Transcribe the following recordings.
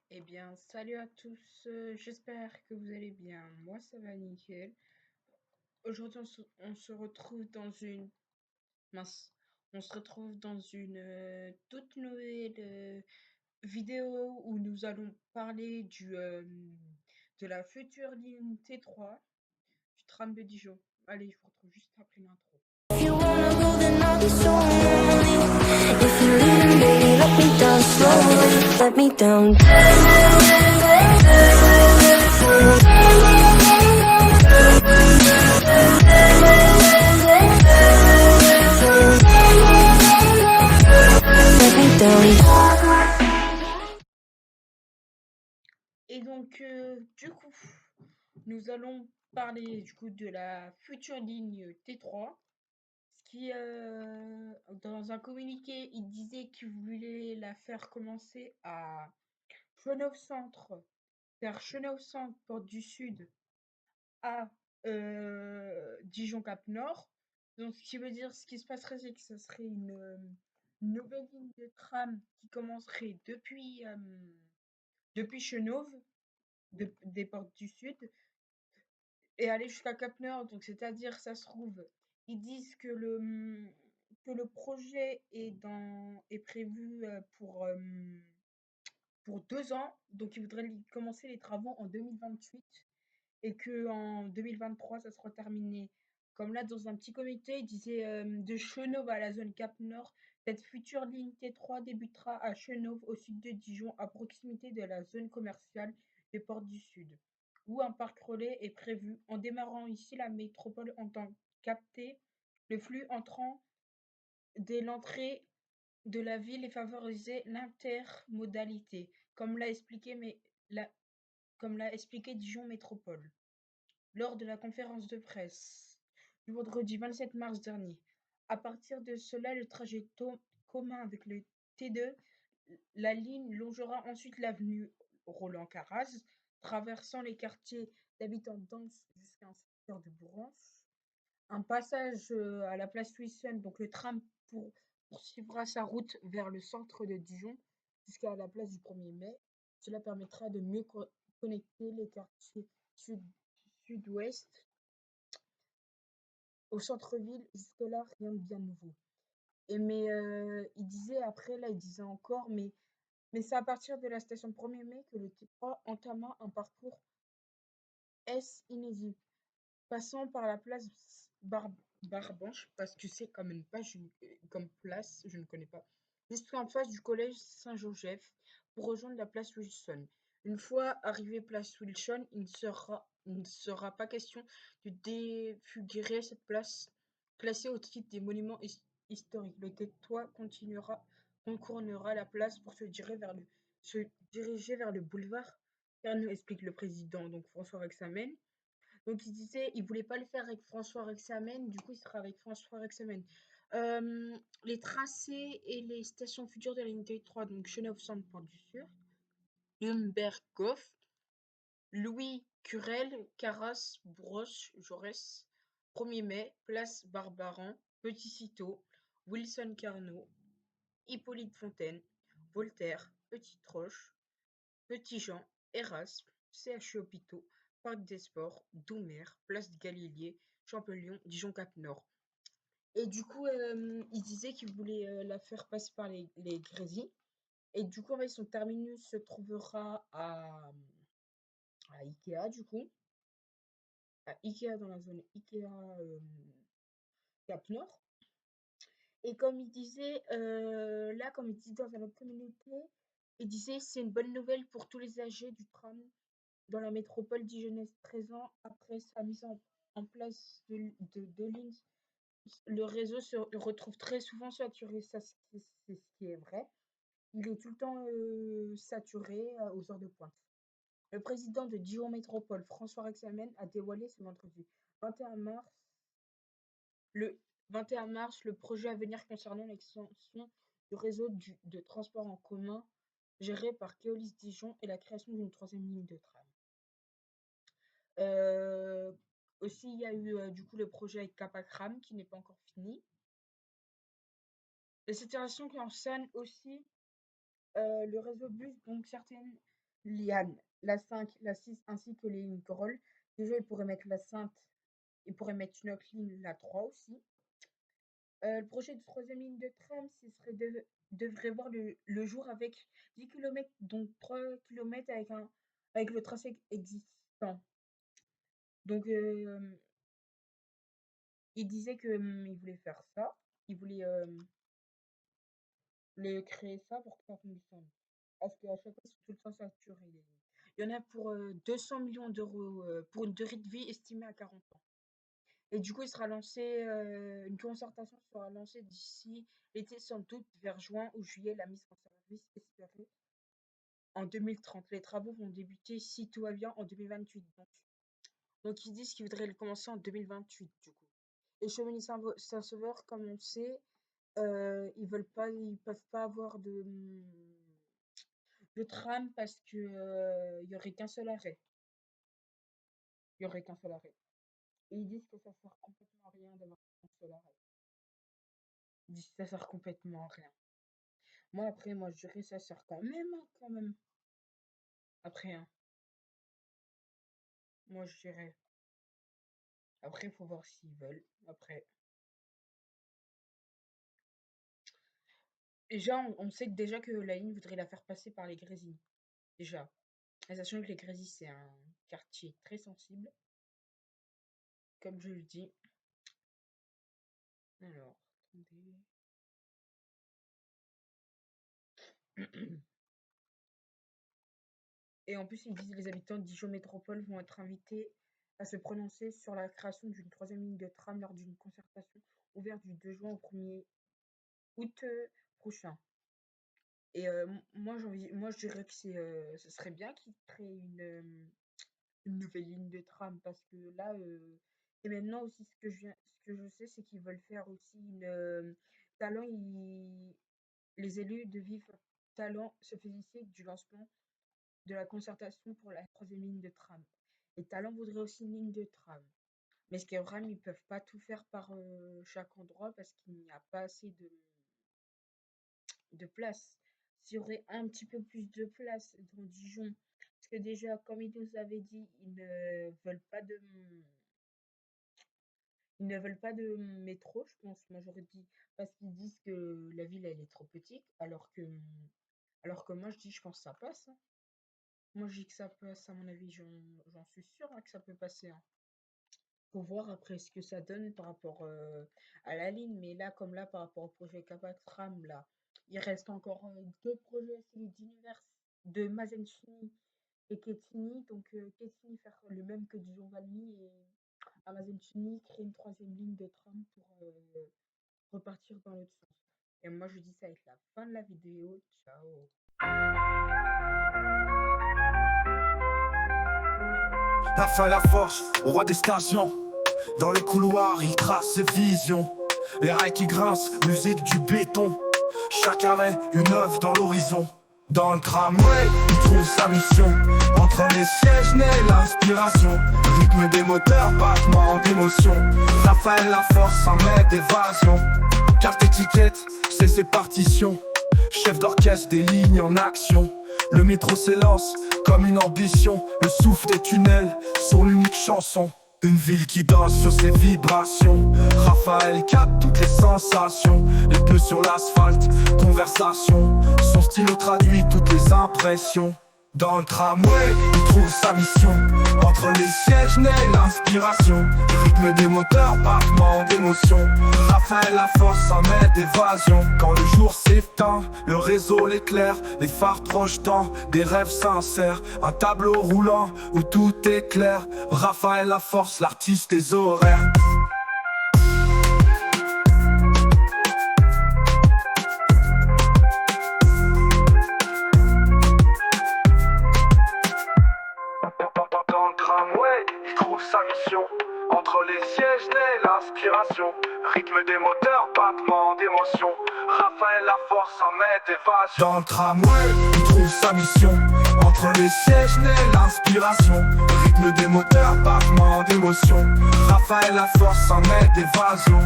Eh bien, salut à tous, j'espère que vous allez bien. Moi, ça va nickel. Aujourd'hui, on se retrouve dans une... Mince, on se retrouve dans une toute nouvelle vidéo où nous allons parler de la future ligne T3 du tram de Dijon. Allez, je vous retrouve juste après l'intro. If you wanna go, then I'll be so lonely. If you're leaving, baby, let me down slowly. Let me down. Let me down. Et donc, du coup, nous allons parler du coup de la future ligne T3. Qui, dans un communiqué, il disait qu'il voulait la faire commencer à Chenauve Centre, vers Chenauve Centre, Porte du Sud, à Dijon Cap Nord. Donc, ce qui veut dire, ce qui se passerait, c'est que ce serait une nouvelle ligne de tram qui commencerait depuis Chenauve, des Portes du Sud, et aller jusqu'à Cap Nord. Donc, c'est-à-dire, ça se trouve, ils disent que le projet est prévu pour 2 ans. Donc, ils voudraient commencer les travaux en 2028 et qu'en 2023, ça sera terminé. Comme là, dans un petit comité, il disait de Chenauve à la zone Cap Nord, cette future ligne T3 débutera à Chenauve, au sud de Dijon, à proximité de la zone commerciale des Portes du Sud, où un parc relais est prévu. En démarrant ici, la métropole entend capter le flux entrant dès l'entrée de la ville et favoriser l'intermodalité, la- comme l'a expliqué Dijon Métropole lors de la conférence de presse du vendredi 27 mars dernier. À partir de cela, le trajet commun avec le T2, la ligne longera ensuite l'avenue Roland-Carraz, traversant les quartiers d'habitants denses jusqu'à un secteur de Bourrange. Un passage à la place Wilson, donc le tram poursuivra sa route vers le centre de Dijon jusqu'à la place du 1er mai. Cela permettra de mieux connecter les quartiers sud-ouest au centre-ville. Jusque-là, rien de bien nouveau. Il disait après, là, il disait encore, mais c'est à partir de la station 1er mai que le T3 entama un parcours S inédit, passant par la place Bar Barbanche, parce que c'est quand même pas comme place, je ne connais pas, jusqu'en face du collège Saint-Joseph pour rejoindre la place Wilson. Une fois arrivé place Wilson, il ne sera pas question de défigurer cette place classée au titre des monuments historiques. Le T3 contournera la place pour se diriger vers le boulevard Carnot, explique le président, donc François Rebsamen. Donc il disait, il voulait pas le faire avec François Rebsamen, du coup il sera avec François Rebsamen. Les tracés et les stations futures de la ligne T3, donc Chenauve-Centre, Porte du Sud, Humberthof, Louis Curel, Carras, Broche, Jaurès, 1er mai, place Barbaran, Petit Citeaux, Wilson Carnot, Hippolyte Fontaine, Voltaire, Petite Roche, Petit Jean, Erasme, CHU Hôpitaux, Parc des Sports, Doumer, Place Galilée, Champollion, Dijon-Cap Nord. Et du coup, il disait qu'il voulait la faire passer par les Grésy. Et du coup, en fait, son terminus se trouvera à Ikea, du coup. À Ikea, dans la zone Ikea Cap Nord. Et comme il disait, là, comme il dit dans un autre communiqué, il disait c'est une bonne nouvelle pour tous les âgés du tram dans la métropole dijonnaise. 13 ans après sa mise en place de lignes, le réseau se retrouve très souvent saturé. Ça, c'est ce qui est vrai. Il est tout le temps saturé aux heures de pointe. Le président de Dijon Métropole, François Rebsamen, a dévoilé ce vendredi 21 mars le 21 mars le projet à venir concernant l'extension du réseau de transport en commun géré par Keolis Dijon et la création d'une troisième ligne de tram. Aussi, il y a eu du coup le projet avec Capacram qui n'est pas encore fini. Les situations concernent aussi le réseau bus, donc certaines Liane, la 5, la 6 ainsi que les lignes Corolle. Déjà, il pourrait mettre la 5, il pourrait mettre une autre ligne, la 3 aussi. Le projet de troisième ligne de tram, devrait voir le jour avec 10 km, donc 3 km avec le tracé existant. Donc, il disait que il voulait faire ça. Il voulait créer ça pour que ça fonctionne. Parce qu'à chaque fois, c'est tout le temps saturé. Il y en a pour 200 millions d'euros pour une durée de vie estimée à 40 ans. Et du coup, une concertation sera lancée d'ici l'été, sans doute vers juin ou juillet, la mise en service espérée en 2030. Les travaux vont débuter, si tout va bien, en 2028. Donc ils disent qu'ils voudraient le commencer en 2028, du coup. Et Chevigny-Saint-Sauveur, comme on sait, ils peuvent pas avoir de tram parce que il y aurait qu'un seul arrêt. Il y aurait qu'un seul arrêt. Et ils disent que ça sert complètement à rien d'avoir un seul arrêt. Ils disent que ça sert complètement à rien. Moi, après, moi, je dirais ça sert quand même, hein, quand même. Après, hein. Moi, je dirais. Après, il faut voir s'ils veulent. Après. Déjà, on sait déjà que la ligne voudrait la faire passer par les Grésy. Déjà. Et sachant que les Grésy, c'est un quartier très sensible. Comme je le dis. Alors, attendez. Et en plus, ils disent que les habitants de Dijon Métropole vont être invités à se prononcer sur la création d'une troisième ligne de tram lors d'une concertation ouverte du 2 juin au 1er août prochain. Et moi, je dirais que ce serait bien qu'ils créent une nouvelle ligne de tram parce que là, et maintenant aussi, ce que je sais, c'est qu'ils veulent faire aussi Talent, les élus de Vive Talent se félicitent du lancement de la concertation pour la troisième ligne de tram. Et Talent voudrait aussi une ligne de tram. Mais ce qui est vrai, ils peuvent pas tout faire par chaque endroit parce qu'il n'y a pas assez de place. S'il y aurait un petit peu plus de place dans Dijon, parce que déjà, comme ils nous avaient dit, ils ne veulent pas de métro, je pense, majorité, parce qu'ils disent que la ville, elle est trop petite, alors que moi, je dis, je pense que ça passe, hein. Moi, je dis que ça passe, à mon avis, j'en suis sûre, hein, que ça peut passer, hein. Faut voir après ce que ça donne par rapport à la ligne, mais là, comme là, par rapport au projet Capatram, là, il reste encore 2 projets, celui d'Univers, de Mazenchini et Ketini. Donc, Ketini faire le même que Dijon-Valmy et à Mazenchini créer une troisième ligne de tram pour repartir dans l'autre sens. Et moi, je dis ça va être la fin de la vidéo. Ciao. La fin, la force, au roi des stations. Dans les couloirs, il trace ses visions. Les rails qui grincent, musique du béton. Chaque arrêt, une œuvre dans l'horizon. Dans le tramway, il trouve sa mission. Entre les sièges naît l'inspiration. Rythme des moteurs, battement d'émotion. Raphaël la force, un mètre d'évasion. Carte étiquette, c'est ses partitions. Chef d'orchestre des lignes en action. Le métro s'élance comme une ambition. Le souffle des tunnels, son unique chanson. Une ville qui danse sur ses vibrations. Raphaël capte toutes les sensations. Les pneus sur l'asphalte, conversation. Son stylo traduit toutes les impressions. Dans le tramway, il trouve sa mission. Entre les sièges naît l'inspiration. Rythme des moteurs, battement d'émotion. Raphaël la force, un mètre d'évasion. Quand le jour s'éteint, le réseau l'éclaire. Les phares projetant des rêves sincères. Un tableau roulant où tout est clair. Raphaël la force, l'artiste des horaires. Sa mission. Entre les sièges naît l'inspiration. Rythme des moteurs, battement d'émotion. Raphaël la force, un mètre d'évasion. Dans le tramway, il trouve sa mission. Entre les sièges naît l'inspiration. Rythme des moteurs, battement d'émotion. Raphaël la force, un mètre d'évasion.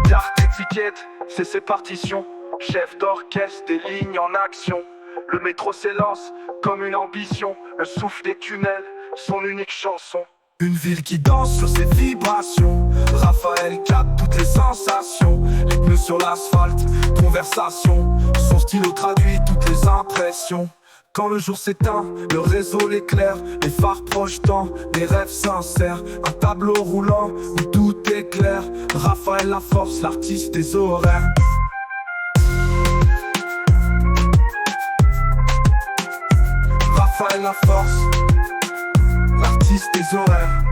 Carte étiquette, c'est ses partitions. Chef d'orchestre des lignes en action. Le métro s'élance comme une ambition. Le souffle des tunnels, son unique chanson. Une ville qui danse sur ses vibrations. Raphaël capte toutes les sensations. Les pneus sur l'asphalte, conversation. Son stylo traduit toutes les impressions. Quand le jour s'éteint, le réseau l'éclaire. Les phares projetant des rêves sincères. Un tableau roulant où tout est clair. Raphaël la force, l'artiste des horaires. Raphaël la force, l'artiste des horaires.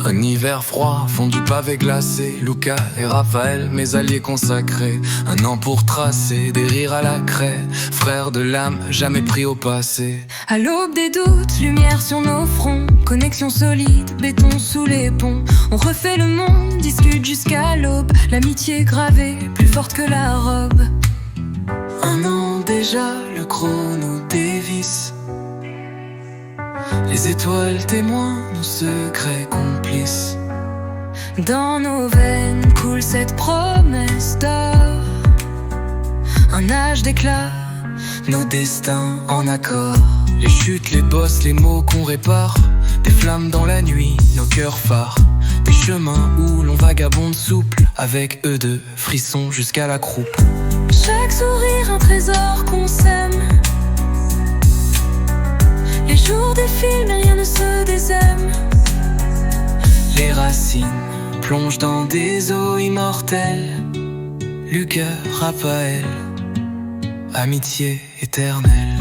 Un hiver froid, fond du pavé glacé. Luca et Raphaël, mes alliés consacrés. Un an pour tracer des rires à la craie. Frères de l'âme, jamais pris au passé. À l'aube des doutes, lumière sur nos fronts. Connexion solide, béton sous les ponts. On refait le monde, discute jusqu'à l'aube. L'amitié gravée, plus forte que la robe. Un an déjà, le chrono dévisse. Les étoiles témoins, nos secrets complices. Dans nos veines coule cette promesse d'or. Un âge d'éclat, Nos destins en accord. Les chutes, les bosses, les mots qu'on répare. Des flammes dans la nuit, nos cœurs phares. Des chemins où l'on vagabonde souple. Avec eux deux, frissons jusqu'à la croupe. chaque sourire un trésor qu'on sème. Les jours défilent mais rien ne se désème. Les racines plongent dans des eaux immortelles. Luca, Raphaël, amitié éternelle.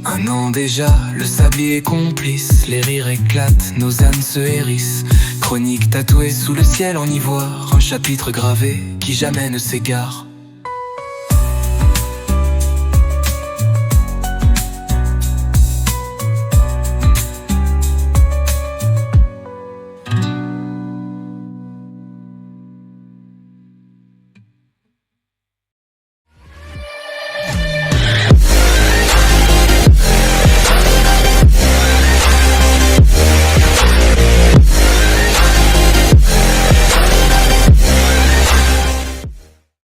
Un an déjà, le sablier est complice. Les rires éclatent, nos âmes se hérissent. Chronique tatouée sous le ciel en ivoire. Un chapitre gravé qui jamais ne s'égare.